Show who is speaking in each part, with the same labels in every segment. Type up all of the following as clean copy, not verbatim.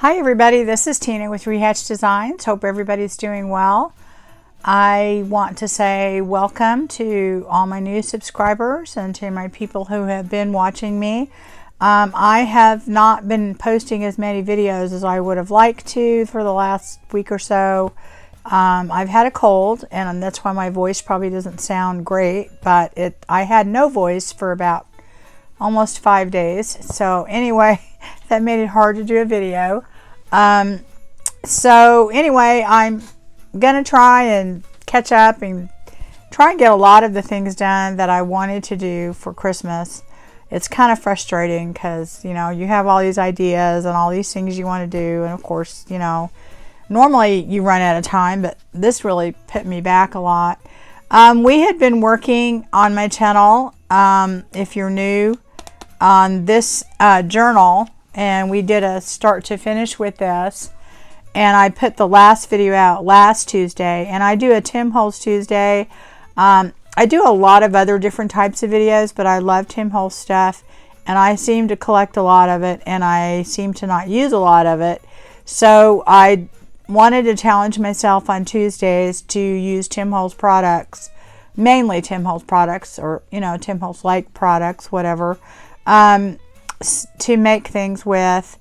Speaker 1: Hi everybody, this is Tina with Rehatch Designs. Hope everybody's doing well. I want to say welcome to all my new subscribers and to my people who have been watching me. I have not been posting as many videos as I would have liked to for the last week or so. I've had a cold and that's why my voice probably doesn't sound great, but I had no voice for about almost 5 days. So anyway, that made it hard to do a video. So anyway, I'm gonna try and catch up and try and get a lot of the things done that I wanted to do for Christmas. It's kind of frustrating because, you know, you have all these ideas and all these things you want to do, and of course, you know, normally you run out of time, but this really put me back a lot. We had been working on my channel, if you're new, on this journal, and we did a start to finish with this, and I put the last video out last Tuesday, and I do a Tim Holtz Tuesday. I do a lot of other different types of videos, but I love Tim Holtz stuff, and I seem to collect a lot of it, and I seem to not use a lot of it. So I wanted to challenge myself on Tuesdays to use Tim Holtz products, mainly Tim Holtz products, or, you know, Tim Holtz like products, whatever, to make things with.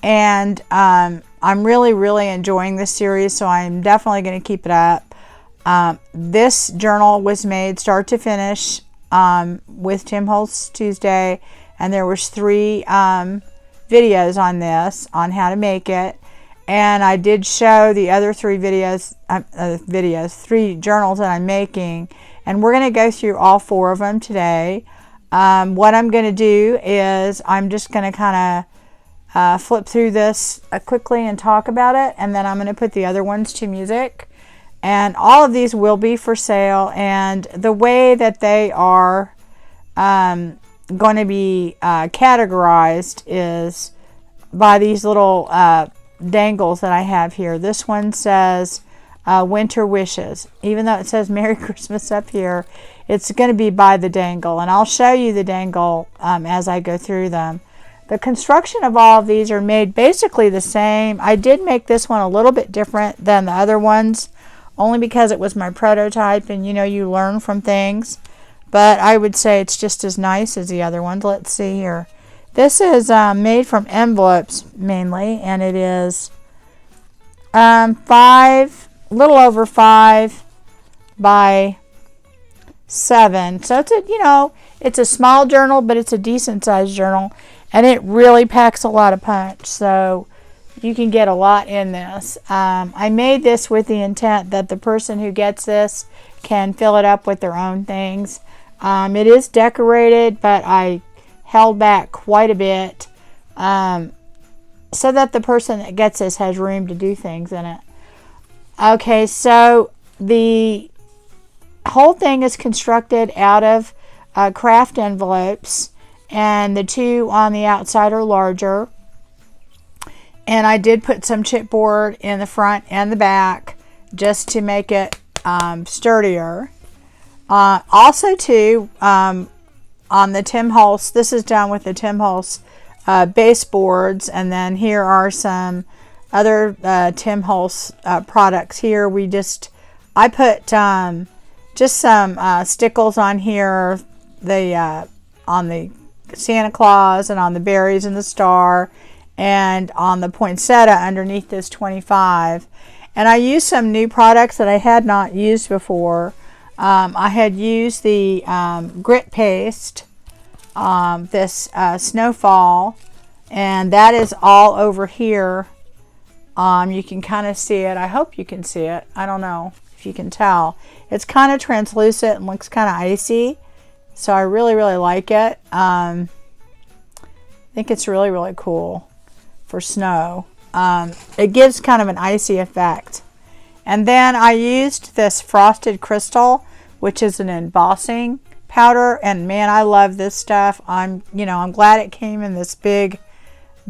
Speaker 1: And I'm really enjoying this series, so I'm definitely going to keep it up. This journal was made start to finish with Tim Holtz Tuesday, and there was 3 videos on this, on how to make it. And I did show the other 3 videos, 3 journals that I'm making, and we're going to go through all 4 of them today. What I'm going to do is I'm just going to kind of flip through this quickly and talk about it, and then I'm going to put the other ones to music. And all of these will be for sale, and the way that they are going to be categorized is by these little dangles that I have here. This one says Winter Wishes. Even though it says Merry Christmas up here, it's going to be by the dangle, and I'll show you the dangle as I go through them. The construction of all of these are made basically the same. I did make this one a little bit different than the other ones, only because it was my prototype, and you know, you learn from things. But I would say it's just as nice as the other ones. Let's see here. This is made from envelopes mainly, and it is 5, a little over 5 by 7. So it's a, you know, it's a small journal, but it's a decent sized journal, and it really packs a lot of punch. So you can get a lot in this. I made this with the intent that the person who gets this can fill it up with their own things. It is decorated, but I held back quite a bit so that the person that gets this has room to do things in it. Okay, so the whole thing is constructed out of craft envelopes, and the 2 on the outside are larger. And I did put some chipboard in the front and the back just to make it sturdier. Also too, on the Tim Holtz, this is done with the Tim Holtz baseboards, and then here are some other Tim Holtz products. Here I put just some stickles on here, on the Santa Claus and on the berries and the star, and on the poinsettia underneath this 25. And I used some new products that I had not used before. I had used the grit paste, this snowfall, and that is all over here. You can kind of see it. I hope you can see it. I don't know if you can tell. It's kind of translucent and looks kind of icy, so I really like it. I think it's really cool for snow. It gives kind of an icy effect. And then I used this frosted crystal, which is an embossing powder, and man, I love this stuff. I'm glad it came in this big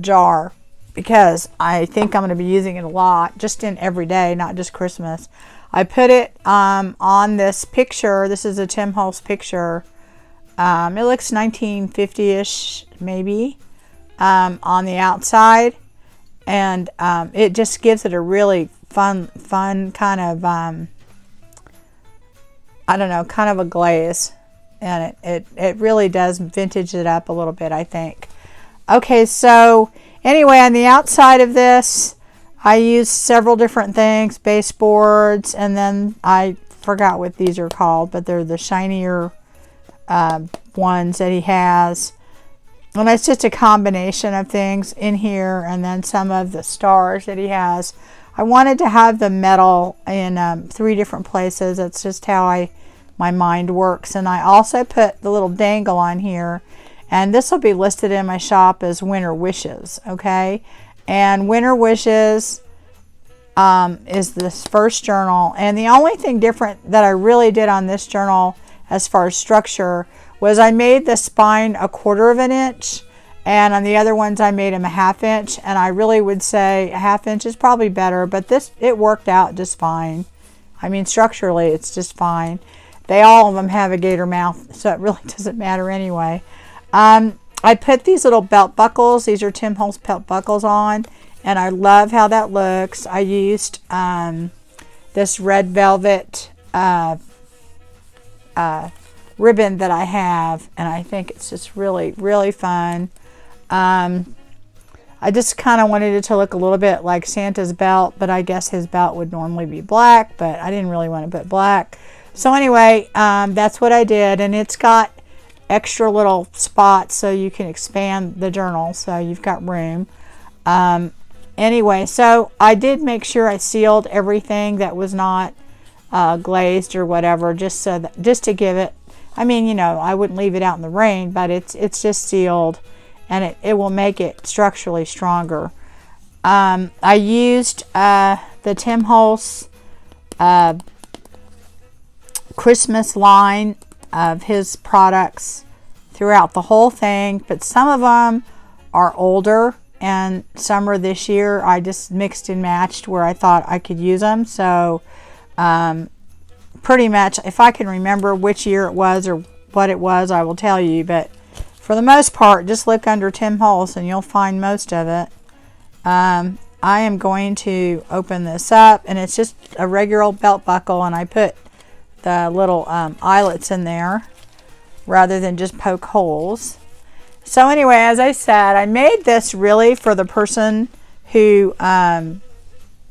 Speaker 1: jar, because I think I'm going to be using it a lot, just in every day, not just Christmas. I put it on this picture. This is a Tim Holtz picture. It looks 1950-ish maybe, on the outside. and it just gives it a really fun kind of I don't know, kind of a glaze, and it really does vintage it up a little bit, I think. Okay, so anyway, on the outside of this, I used several different things, baseboards, and then I forgot what these are called, but they're the shinier ones that he has. And it's just a combination of things in here, and then some of the stars that he has. I wanted to have the metal in 3 different places. That's just how my mind works. And I also put the little dangle on here, and this will be listed in my shop as Winter Wishes, okay? And Winter Wishes is this first journal, and the only thing different that I really did on this journal as far as structure was I made the spine 1/4 of an inch, and on the other ones I made them 1/2 inch, and I really would say 1/2 inch is probably better, but it worked out just fine. I mean, structurally it's just fine. All of them have a gator mouth, so it really doesn't matter anyway. I put these little belt buckles, these are Tim Holtz belt buckles on, and I love how that looks. I used this red velvet ribbon that I have, and I think it's just really, really fun. I just kind of wanted it to look a little bit like Santa's belt, but I guess his belt would normally be black, but I didn't really want to put black. So anyway, that's what I did, and it's got extra little spots so you can expand the journal, so you've got room. Anyway, so I did make sure I sealed everything that was not glazed or whatever, just to give it, I mean, you know, I wouldn't leave it out in the rain, but it's just sealed, and it will make it structurally stronger. I used the Tim Holtz Christmas line of his products throughout the whole thing, but some of them are older and some are this year. I just mixed and matched where I thought I could use them. So pretty much, if I can remember which year it was or what it was, I will tell you, but for the most part, just look under Tim Holtz and you'll find most of it. I am going to open this up, and it's just a regular belt buckle, and I put the little eyelets in there rather than just poke holes. So anyway, as I said, I made this really for the person who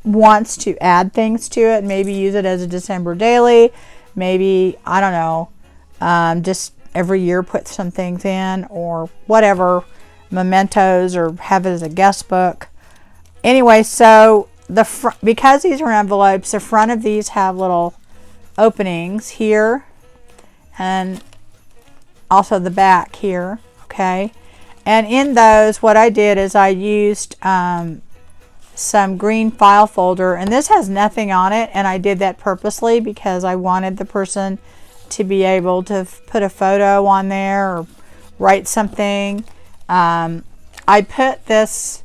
Speaker 1: wants to add things to it, maybe use it as a December daily, maybe, I don't know, just every year put some things in or whatever, mementos, or have it as a guest book. Anyway, so because these are envelopes, the front of these have little openings here, and also the back here, okay? And in those, what I did is I used some green file folder, and this has nothing on it, and I did that purposely because I wanted the person to be able to put a photo on there or write something. I put this,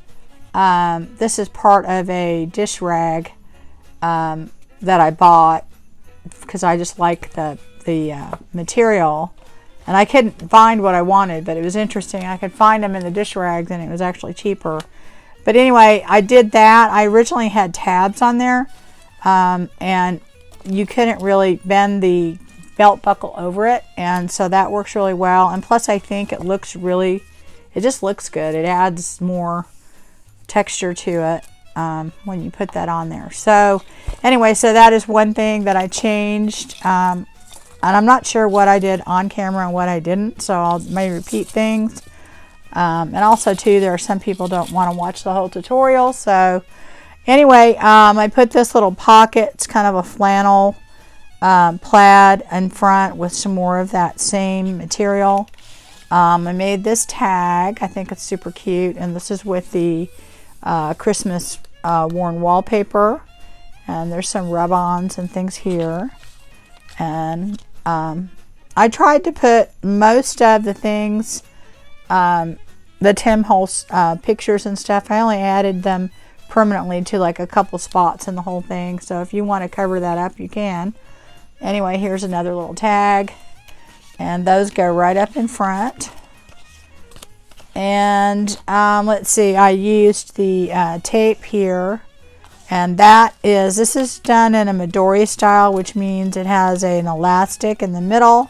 Speaker 1: this is part of a dish rag that I bought because I just like the material, and I couldn't find what I wanted, but it was interesting. I could find them in the dish rags, and it was actually cheaper. But anyway, I did that. I originally had tabs on there, and you couldn't really bend the belt buckle over it, and so that works really well. And plus, I think it looks really, it just looks good. It adds more texture to it when you put that on there. So anyway, so that is one thing that I changed, and I'm not sure what I did on camera and what I didn't, so I may repeat things. And also too, there are some people don't want to watch the whole tutorial. So anyway, I put this little pocket, it's kind of a flannel plaid in front with some more of that same material. I made this tag. I think it's super cute, and this is with the Christmas worn wallpaper, and there's some rub-ons and things here. And I tried to put most of the things, the Tim Holtz pictures and stuff, I only added them permanently to like a couple spots in the whole thing. So if you want to cover that up, you can. Anyway, here's another little tag, and those go right up in front. And let's see, I used the tape here, and this is done in a Midori style, which means it has an elastic in the middle.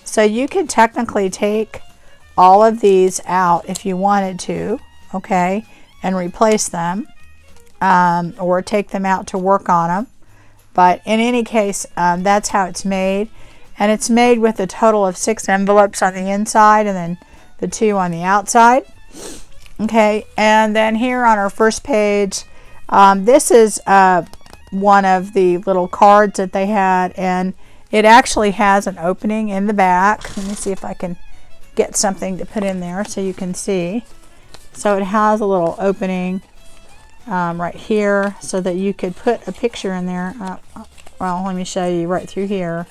Speaker 1: So you could technically take all of these out if you wanted to, okay, and replace them, or take them out to work on them. But in any case, that's how it's made. And it's made with a total of 6 envelopes on the inside and then the 2 on the outside. Okay, and then here on our first page, this is one of the little cards that they had, and it actually has an opening in the back. Let me see if I can get something to put in there so you can see. So it has a little opening right here so that you could put a picture in there. Well, let me show you right through here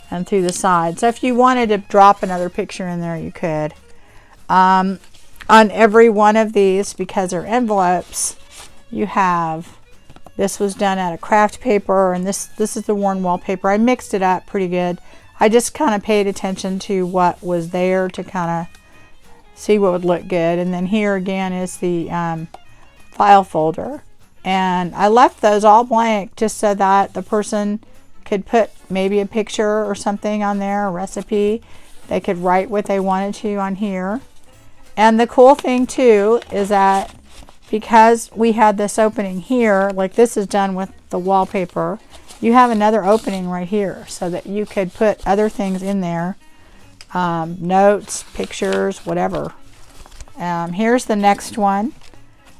Speaker 1: and through the side. So if you wanted to drop another picture in there, you could. On every one of these, because they're envelopes, you have, this was done out of craft paper, and this is the worn wallpaper. I mixed it up pretty good. I just kind of paid attention to what was there to kind of see what would look good. And then here again is the file folder. And I left those all blank just so that the person could put maybe a picture or something on there, a recipe. They could write what they wanted to on here. And the cool thing too is that because we had this opening here, like this is done with the wallpaper, you have another opening right here so that you could put other things in there, notes, pictures, whatever. Here's the next one.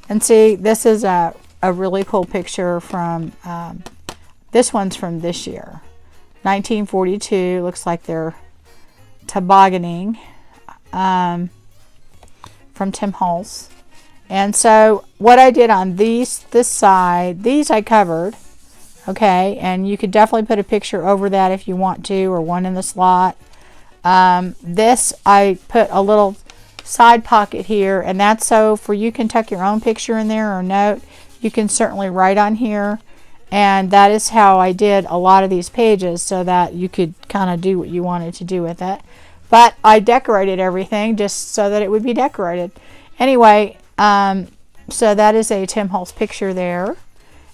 Speaker 1: And see, this is a really cool picture from, this one's from this year, 1942. Looks like they're tobogganing, from Tim Holtz. And so what I did on this side, these I covered, okay, and you could definitely put a picture over that if you want to, or one in the slot. This I put a little side pocket here, and that's so for you can tuck your own picture in there or note. You can certainly write on here, and that is how I did a lot of these pages so that you could kind of do what you wanted to do with it. But I decorated everything just so that it would be decorated. Anyway, so that is a Tim Holtz picture there.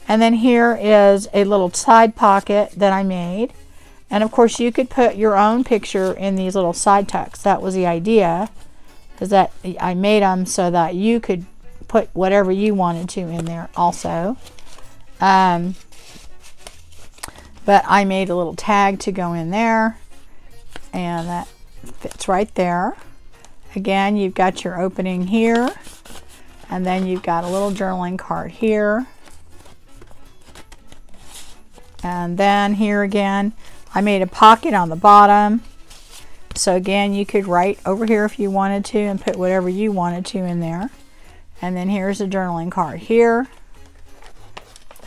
Speaker 1: And then here is a little side pocket that I made. And of course you could put your own picture in these little side tucks. That was the idea, is that I made them so that you could put whatever you wanted to in there also. But I made a little tag to go in there, and that fits right there. Again, you've got your opening here, and then you've got a little journaling card here. And then here again, I made a pocket on the bottom. So again, you could write over here if you wanted to and put whatever you wanted to in there. And then here's a journaling card here.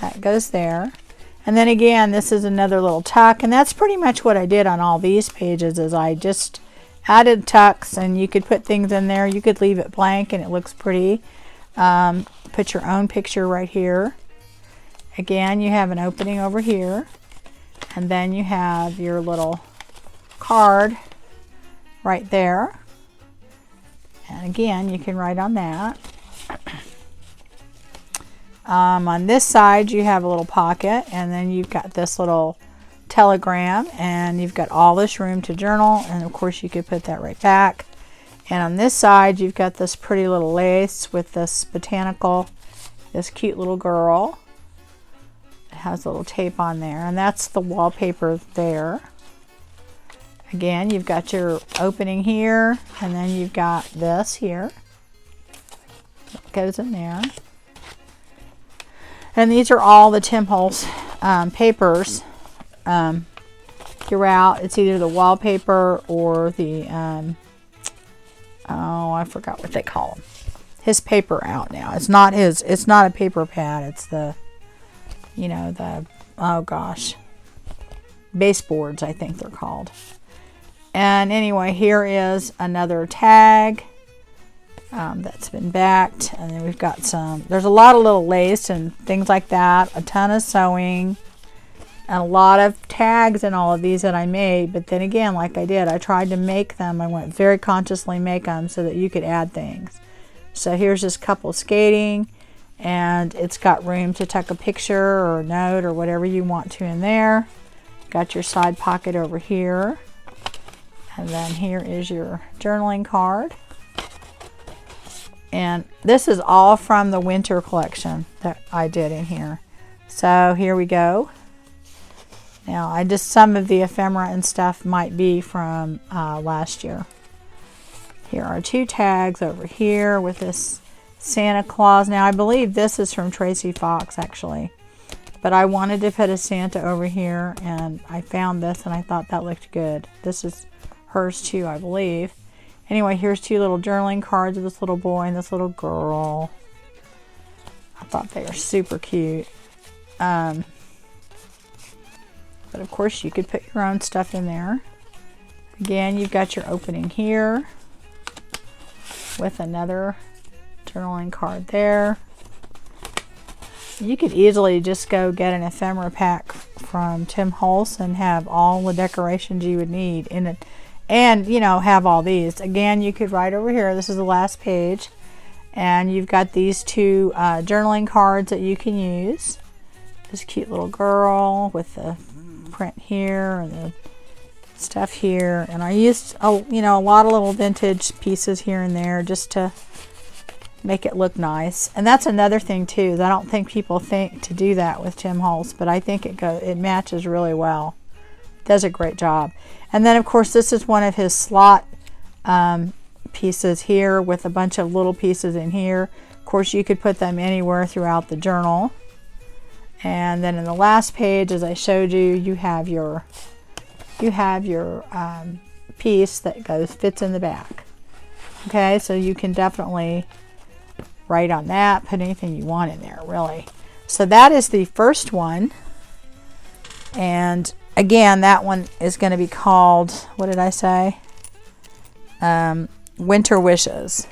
Speaker 1: That goes there. And then again, this is another little tuck, and that's pretty much what I did on all these pages, is I just added tucks, and you could put things in there. You could leave it blank and it looks pretty. Put your own picture right here. Again, you have an opening over here, and then you have your little card right there. And again, you can write on that. On this side, you have a little pocket, and then you've got this little telegram, and you've got all this room to journal, and of course you could put that right back. And on this side, you've got this pretty little lace with this botanical, this cute little girl. It has a little tape on there, and that's the wallpaper there. Again, you've got your opening here, and then you've got this here. It goes in there. And these are all the Tim Holtz papers throughout. It's either the wallpaper or the, oh, I forgot what they call them. His paper out now. It's not a paper pad. It's the, you know, the, oh gosh, baseboards, I think they're called. And anyway, here is another tag that's been backed, and then we've got some, there's a lot of little lace and things like that, a ton of sewing, a lot of tags in all of these that I made, but then again, like I tried to make them. I went very consciously make them so that you could add things. So here's this couple skating, and it's got room to tuck a picture or a note or whatever you want to in there. Got your side pocket over here, and then here is your journaling card. And this is all from the winter collection that I did in here. So here we go. Now, some of the ephemera and stuff might be from last year. Here are 2 tags over here with this Santa Claus. Now, I believe this is from Tracy Fox, actually. But I wanted to put a Santa over here, and I found this, and I thought that looked good. This is hers, too, I believe. Anyway, here's 2 little journaling cards of this little boy and this little girl. I thought they were super cute. But of course you could put your own stuff in there. Again, you've got your opening here with another journaling card there. You could easily just go get an ephemera pack from Tim Holtz and have all the decorations you would need in it, and you know, have all these. Again, you could write over here, this is the last page, and you've got these 2 journaling cards that you can use. This cute little girl with the print here and the stuff here, and I used a lot of little vintage pieces here and there just to make it look nice. And that's another thing too, is I don't think people think to do that with Tim Holtz, but I think it matches really well. Does a great job. And then of course this is one of his slot pieces here with a bunch of little pieces in here. Of course you could put them anywhere throughout the journal. And then in the last page, as I showed you, you have your piece that fits in the back. Okay, so you can definitely write on that, put anything you want in there, really. So that is the first one. And again, that one is going to be called, what did I say? Winter Wishes.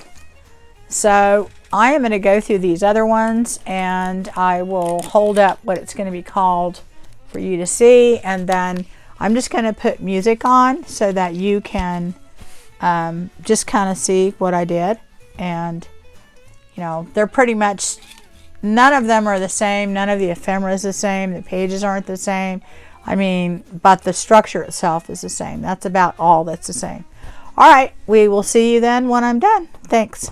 Speaker 1: So I am going to go through these other ones, and I will hold up what it's going to be called for you to see, and then I'm just going to put music on so that you can just kind of see what I did. And you know, they're pretty much, none of them are the same, none of the ephemera is the same, the pages aren't the same, I mean, but the structure itself is the same. That's about all that's the same. All right, we will see you then when I'm done. Thanks.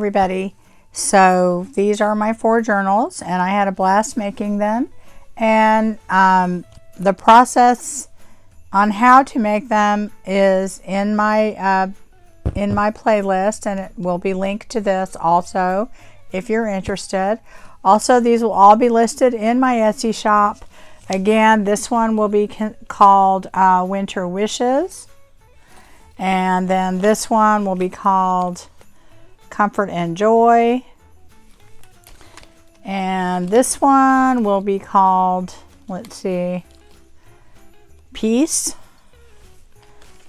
Speaker 1: everybody. So these are my 4 journals, and I had a blast making them. And the process on how to make them is in my playlist, and it will be linked to this also if you're interested. Also, these will all be listed in my Etsy shop. Again, this one will be called Winter Wishes, and then this one will be called Comfort and Joy, and this one will be called, let's see, Peace,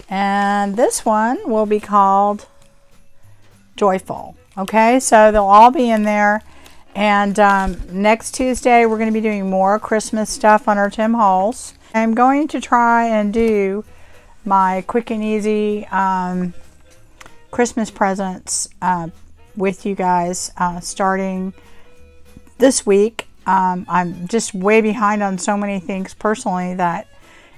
Speaker 1: and this one will be called Joyful. Okay, so they'll all be in there. And next Tuesday we're going to be doing more Christmas stuff on our Tim Holtz. I'm going to try and do my quick and easy Christmas presents with you guys starting this week. I'm just way behind on so many things personally that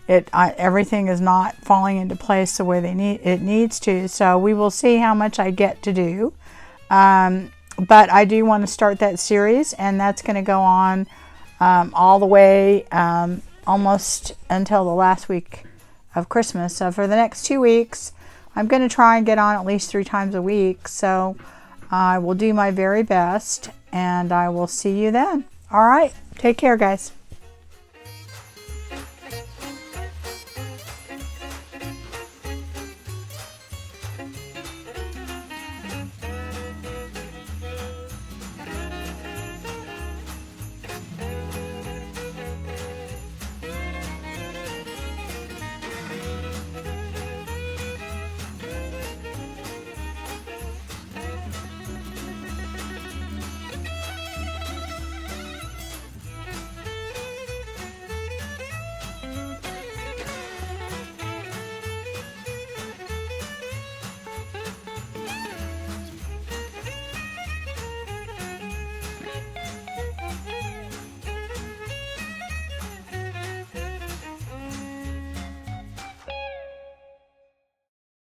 Speaker 1: everything is not falling into place the way it needs to. So we will see how much I get to do. But I do want to start that series, and that's going to go on all the way almost until the last week of Christmas. So for the next 2 weeks, I'm going to try and get on at least 3 times a week. So I will do my very best, and I will see you then. All right. Take care, guys.